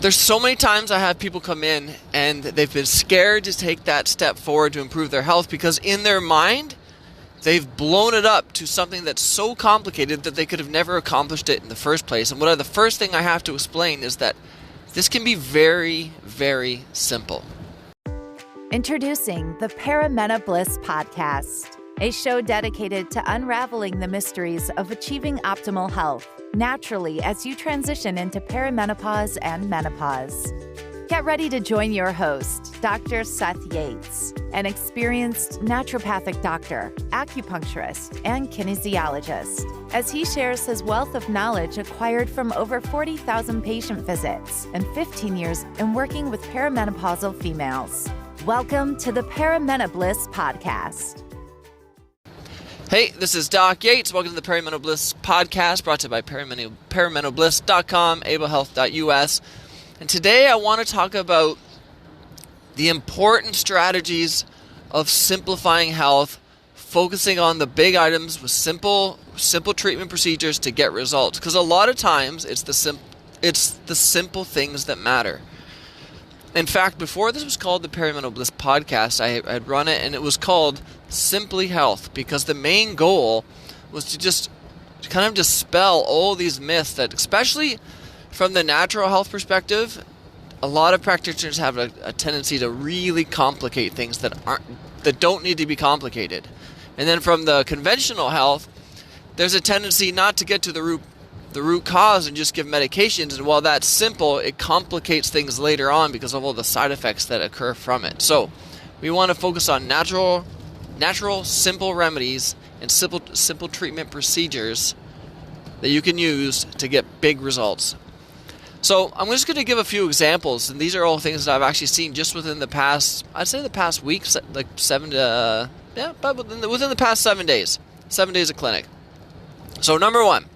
There's so many times I have people come in and they've been scared to take that step forward to improve their health because in their mind, they've blown it up to something that's so complicated that they could have never accomplished it in the first place. And the first thing I have to explain is that this can be very, very simple. Introducing the Paramena Bliss Podcast, a show dedicated to unraveling the mysteries of achieving optimal health naturally as you transition into perimenopause and menopause. Get ready to join your host, Dr. Seth Yates, an experienced naturopathic doctor, acupuncturist, and kinesiologist, as he shares his wealth of knowledge acquired from over 40,000 patient visits and 15 years in working with perimenopausal females. Welcome to the Paramena Bliss Podcast. Hey, this is Doc Yates. Welcome to the Paramena Bliss Podcast, brought to you by perimenobliss.com, ablehealth.us. And today I want to talk about the important strategies of simplifying health, focusing on the big items with simple treatment procedures to get results. Because a lot of times it's the simple things that matter. In fact, before this was called the Paramena Bliss Podcast, I had run it and it was called Simply Health, because the main goal was to just kind of dispel all these myths that, especially from the natural health perspective, a lot of practitioners have a tendency to really complicate things that don't need to be complicated. And then from the conventional health, there's a tendency not to get to the root cause and just give medications. And while that's simple, it complicates things later on because of all the side effects that occur from it. So we want to focus on natural, simple remedies and simple treatment procedures that you can use to get big results. So I'm just going to give a few examples, and these are all things that I've actually seen just within the past, I'd say the past week, like within the past 7 days. 7 days of clinic. So number one,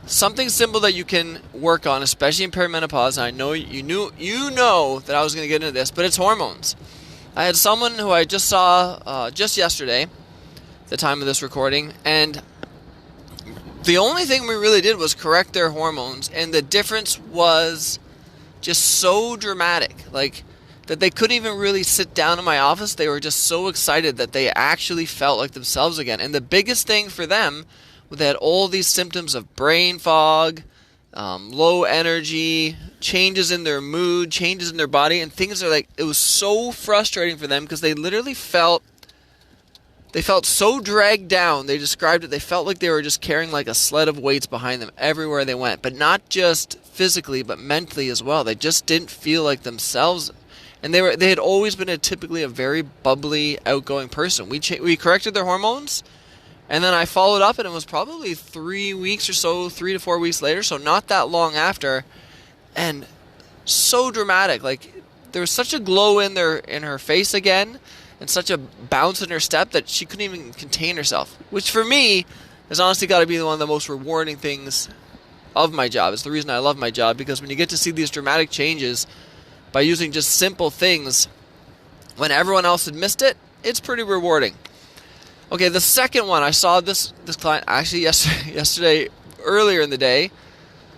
something simple that you can work on, especially in perimenopause. And I know you know that I was going to get into this, but it's hormones. I had someone who I just saw just yesterday, the time of this recording, and the only thing we really did was correct their hormones, and the difference was just so dramatic, like that they couldn't even really sit down in my office. They were just so excited that they actually felt like themselves again. And the biggest thing for them, they had all these symptoms of brain fog, low energy, changes in their mood, changes in their body, and things are like, it was so frustrating for them because they literally felt so dragged down. They described it, they felt like they were just carrying like a sled of weights behind them everywhere they went, but not just physically, but mentally as well. They just didn't feel like themselves, and they had always been typically a very bubbly, outgoing person. We corrected their hormones, and then I followed up, and it was probably 3 weeks or so, 3 to 4 weeks later, so not that long after, and so dramatic. Like, there was such a glow in her face again, and such a bounce in her step that she couldn't even contain herself, which for me has honestly got to be one of the most rewarding things of my job. It's the reason I love my job, because when you get to see these dramatic changes by using just simple things when everyone else had missed it, it's pretty rewarding. Okay, the second one, I saw this client actually yesterday earlier in the day.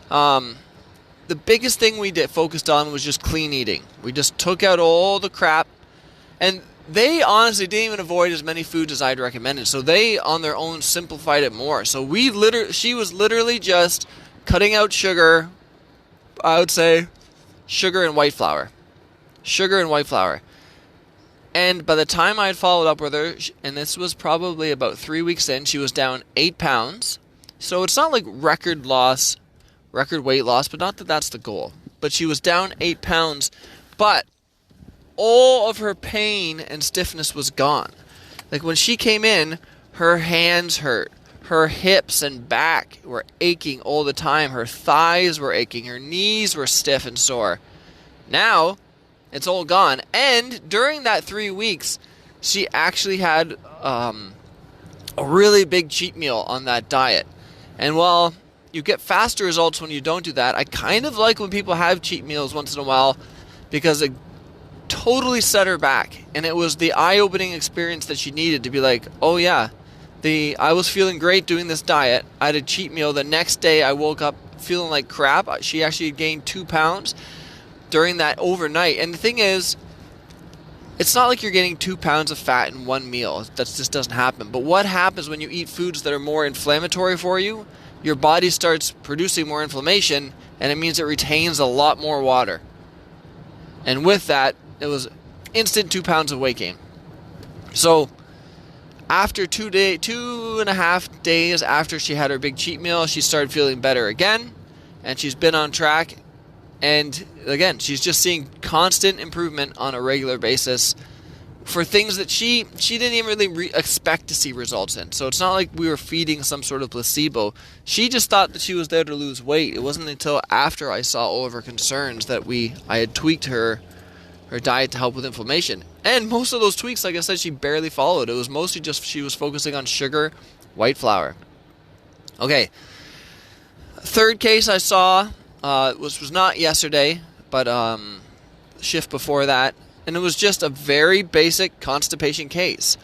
The biggest thing we focused on was just clean eating. We just took out all the crap, and they honestly didn't even avoid as many foods as I'd recommended. So they, on their own, simplified it more. So she was literally just cutting out sugar. I would say sugar and white flour. And by the time I had followed up with her, and this was probably about 3 weeks in, she was down 8 pounds. So it's not like record weight loss, but not that that's the goal. But she was down 8 pounds, but all of her pain and stiffness was gone. Like when she came in, her hands hurt. Her hips and back were aching all the time. Her thighs were aching. Her knees were stiff and sore. Now, it's all gone. And during that 3 weeks, she actually had a really big cheat meal on that diet. And while you get faster results when you don't do that, I kind of like when people have cheat meals once in a while, because it totally set her back. And it was the eye-opening experience that she needed to be like, oh yeah, I was feeling great doing this diet. I had a cheat meal. The next day I woke up feeling like crap. She actually gained 2 pounds during that overnight. And the thing is, it's not like you're getting 2 pounds of fat in one meal. That just doesn't happen. But what happens when you eat foods that are more inflammatory for you? Your body starts producing more inflammation, and it means it retains a lot more water. And with that, it was instant 2 pounds of weight gain. So after 2.5 days after she had her big cheat meal, she started feeling better again, and she's been on track. And again, she's just seeing constant improvement on a regular basis for things that she didn't even really expect to see results in. So it's not like we were feeding some sort of placebo. She just thought that she was there to lose weight. It wasn't until after I saw all of her concerns that I had tweaked her diet to help with inflammation. And most of those tweaks, like I said, she barely followed. It was mostly just she was focusing on sugar, white flour. Okay. Third case I saw was not yesterday, but shift before that. And it was just a very basic constipation case.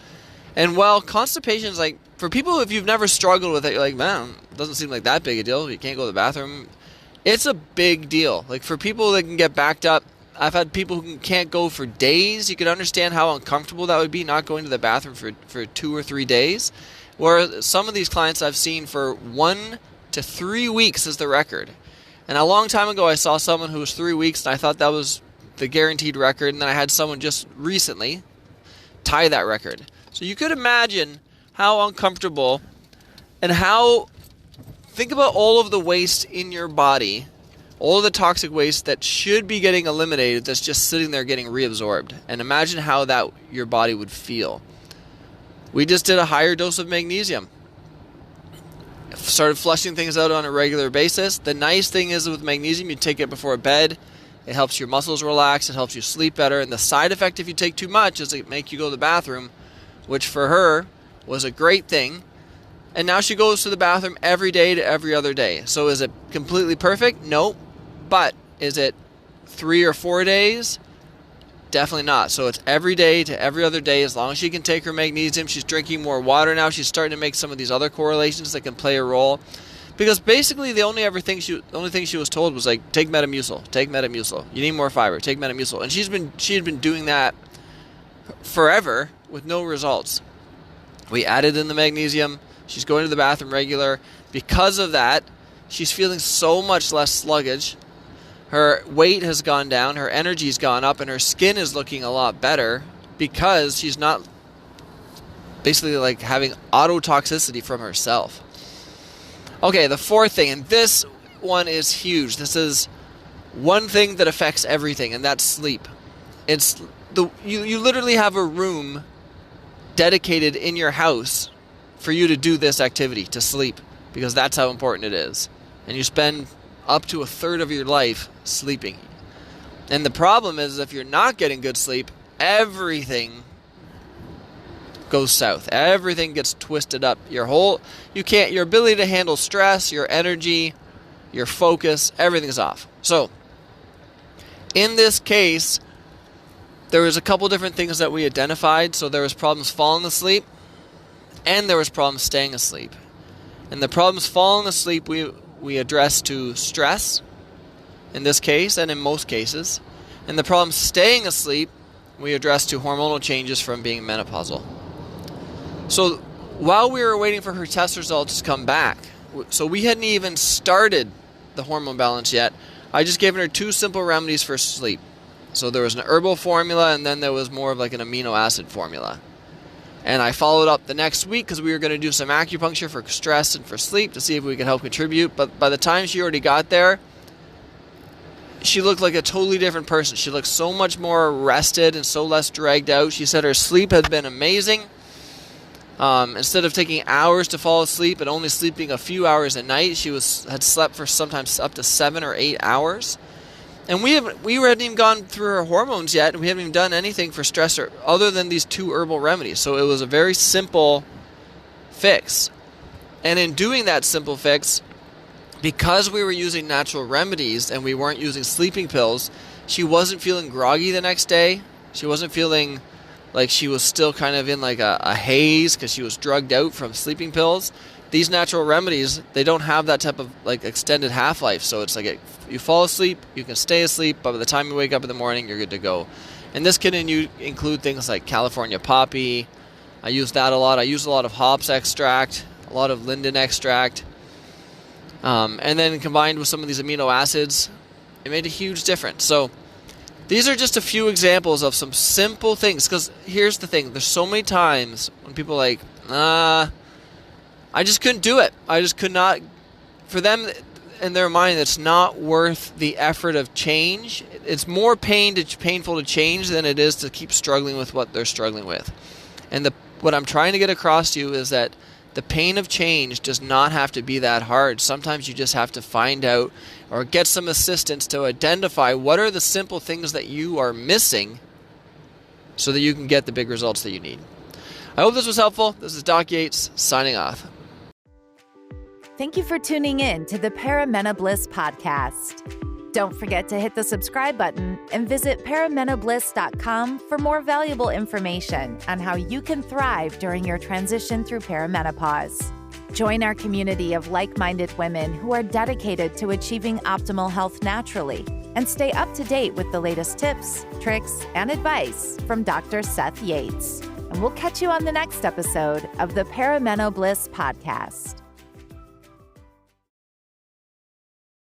And while constipation is like, for people, if you've never struggled with it, you're like, man, it doesn't seem like that big a deal. You can't go to the bathroom. It's a big deal. Like for people that can get backed up, I've had people who can't go for days. You can understand how uncomfortable that would be, not going to the bathroom for 2 or 3 days. Where some of these clients I've seen for 1 to 3 weeks is the record. And a long time ago, I saw someone who was 3 weeks, and I thought that was the guaranteed record. And then I had someone just recently tie that record. So you could imagine how uncomfortable and how... Think about all of the waste in your body, all of the toxic waste that should be getting eliminated that's just sitting there getting reabsorbed. And imagine how that your body would feel. We just did a higher dose of magnesium. Started flushing things out on a regular basis. The nice thing is with magnesium, you take it before bed. It helps your muscles relax. It helps you sleep better. And the side effect if you take too much is it make you go to the bathroom, which for her was a great thing. And now she goes to the bathroom every day to every other day. So is it completely perfect? No. But is it 3 or 4 days? Definitely not. So it's every day to every other day. As long as she can take her magnesium, she's drinking more water now. She's starting to make some of these other correlations that can play a role. Because basically the only thing she was told was like, take Metamucil, take Metamucil. You need more fiber, take Metamucil. And she had been doing that forever with no results. We added in the magnesium. She's going to the bathroom regular. Because of that, she's feeling so much less sluggish. Her weight has gone down, her energy's gone up, and her skin is looking a lot better because she's not basically like having autotoxicity from herself. Okay, the fourth thing, and this one is huge. This is one thing that affects everything, and that's sleep. You literally have a room dedicated in your house for you to do this activity, to sleep, because that's how important it is. And you spend up to a third of your life sleeping. And the problem is if you're not getting good sleep, everything goes south. Everything gets twisted up. Your ability to handle stress, your energy, your focus, everything's off. So, in this case, there was a couple different things that we identified. So there was problems falling asleep, and there was problems staying asleep. And the problems falling asleep we addressed to stress, in this case, and in most cases. And the problems staying asleep, we addressed to hormonal changes from being menopausal. So while we were waiting for her test results to come back, so we hadn't even started the hormone balance yet, I just gave her 2 simple remedies for sleep. So there was an herbal formula, and then there was more of like an amino acid formula. And I followed up the next week because we were going to do some acupuncture for stress and for sleep to see if we could help contribute. But by the time she already got there, she looked like a totally different person. She looked so much more rested and so less dragged out. She said her sleep had been amazing. Instead of taking hours to fall asleep and only sleeping a few hours a night, she had slept for sometimes up to 7 or 8 hours. And we hadn't even gone through her hormones yet, and we haven't even done anything for stress other than these 2 herbal remedies. So it was a very simple fix. And in doing that simple fix, because we were using natural remedies and we weren't using sleeping pills, she wasn't feeling groggy the next day. She wasn't feeling like she was still kind of in like a haze because she was drugged out from sleeping pills. these natural remedies, they don't have that type of like extended half-life. So it's like you fall asleep, you can stay asleep, but by the time you wake up in the morning, you're good to go. And this can include things like California poppy. I use that a lot. I use a lot of hops extract, a lot of linden extract. And then combined with some of these amino acids, it made a huge difference. So these are just a few examples of some simple things. Because here's the thing. There's so many times when people are like, I just couldn't do it. I just could not. For them, in their mind, it's not worth the effort of change. It's more painful to change than it is to keep struggling with what they're struggling with. And what I'm trying to get across to you is that the pain of change does not have to be that hard. Sometimes you just have to find out or get some assistance to identify what are the simple things that you are missing so that you can get the big results that you need. I hope this was helpful. This is Doc Yates signing off. Thank you for tuning in to the Perimenobliss podcast. Don't forget to hit the subscribe button and visit perimenobliss.com for more valuable information on how you can thrive during your transition through perimenopause. Join our community of like-minded women who are dedicated to achieving optimal health naturally, and stay up to date with the latest tips, tricks, and advice from Dr. Seth Yates. And we'll catch you on the next episode of the Perimenobliss podcast.